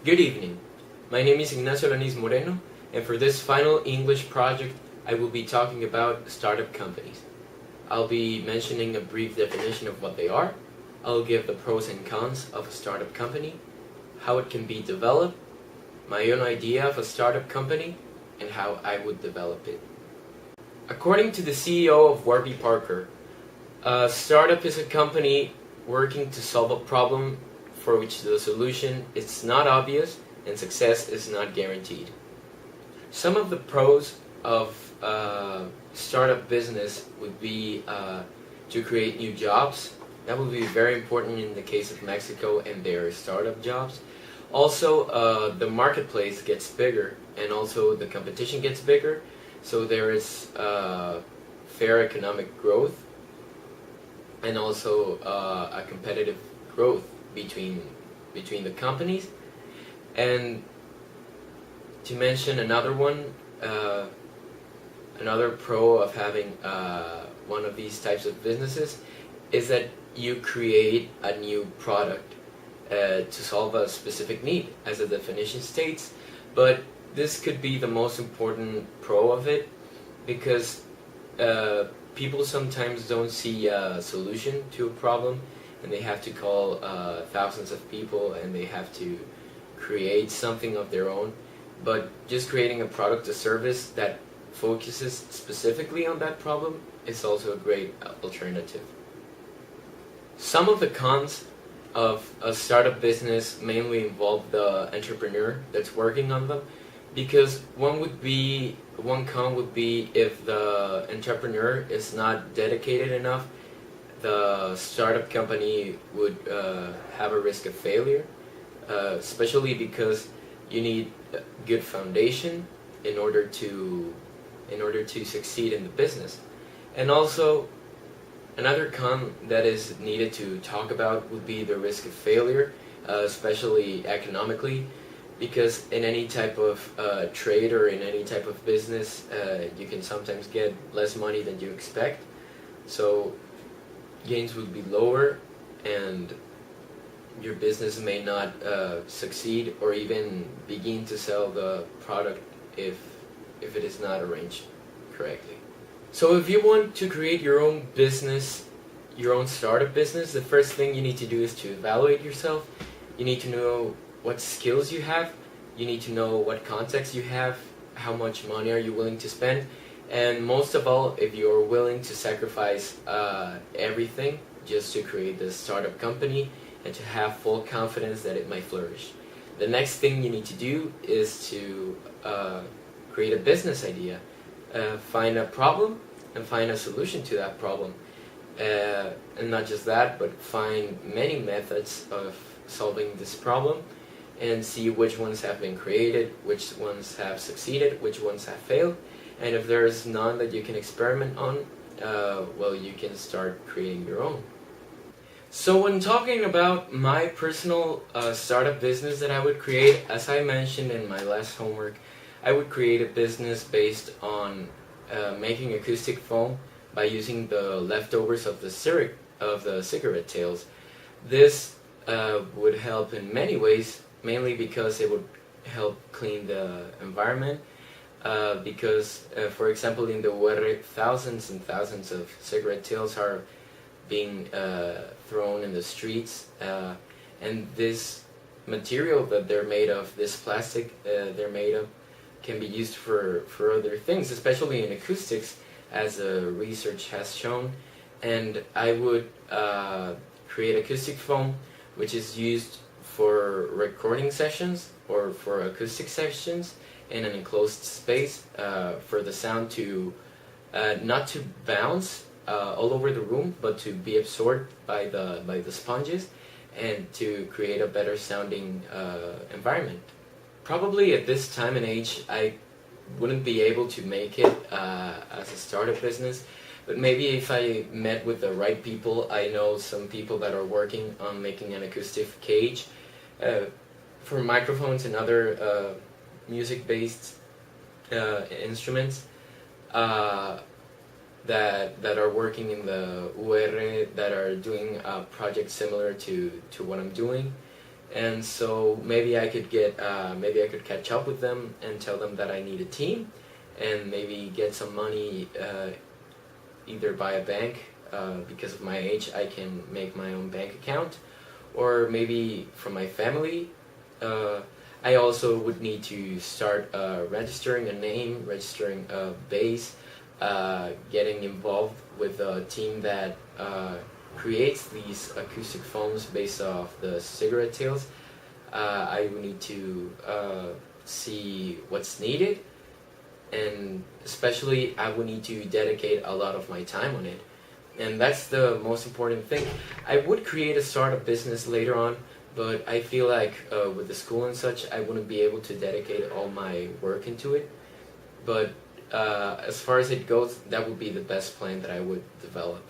Good evening. My name is Ignacio Lanis Moreno, and for this final English project, I will be talking about startup companies. I'll be mentioning a brief definition of what they are. I'll give the pros and cons of a startup company, how it can be developed, my own idea of a startup company, and how I would develop it. According to the CEO of Warby Parker, a startup is a company working to solve a problem for which the solution is not obvious and success is not guaranteed. Some of the pros of startup business would be to create new jobs. That would be very important in the case of Mexico and their startup jobs. Also, the marketplace gets bigger and also the competition gets bigger, so there is fair economic growth and also a competitive growth between the companies. And to mention another one, another pro of having one of these types of businesses is that you create a new product to solve a specific need, as the definition states. But this could be the most important pro of it, because people sometimes don't see a solution to a problem, and they have to call thousands of people, and they have to create something of their own. But just creating a product or service that focuses specifically on that problem is also a great alternative. Some of the cons of a startup business mainly involve the entrepreneur that's working on them, because one con would be if the entrepreneur is not dedicated enough, the startup company would have a risk of failure, especially because you need a good foundation in order to succeed in the business. And also, another con that is needed to talk about would be the risk of failure, especially economically, because in any type of trade or in any type of business, you can sometimes get less money than you expect. So gains would be lower, and your business may not succeed or even begin to sell the product if it is not arranged correctly. So if you want to create your own business, your own startup business, the first thing you need to do is to evaluate yourself. You need to know what skills you have, you need to know what contacts you have, how much money are you willing to spend, and most of all, if you're willing to sacrifice everything just to create this startup company and to have full confidence that it might flourish. The next thing you need to do is to create a business idea. Find a problem and find a solution to that problem. And not just that, but find many methods of solving this problem and see which ones have been created, which ones have succeeded, which ones have failed. And if there's none that you can experiment on, well, you can start creating your own. So when talking about my personal startup business that I would create, as I mentioned in my last homework, I would create a business based on making acoustic foam by using the leftovers of the cigarette tails. This would help in many ways, mainly because it would help clean the environment. Because, for example, in the UR, thousands and thousands of cigarette tails are being thrown in the streets, and this material that they're made of, this plastic they're made of, can be used for other things, especially in acoustics, as research has shown. And I would create acoustic foam, which is used for recording sessions or for acoustic sessions in an enclosed space, for the sound to not to bounce all over the room, but to be absorbed by the sponges and to create a better sounding environment. Probably at this time and age, I wouldn't be able to make it as a startup business, but maybe if I met with the right people. I know some people that are working on making an acoustic cage for microphones and other music-based instruments that are working in the UR, that are doing a project similar to what I'm doing. and so maybe I could catch up with them and tell them that I need a team, and maybe get some money, either by a bank. Because of my age, I can make my own bank account, or maybe from my family. I also would need to start registering a name, registering a base, getting involved with a team that creates these acoustic foams based off the cigarette tails. I would need to see what's needed, and especially I would need to dedicate a lot of my time on it. And that's the most important thing. I would create a startup business later on, but I feel like with the school and such, I wouldn't be able to dedicate all my work into it. But as far as it goes, that would be the best plan that I would develop.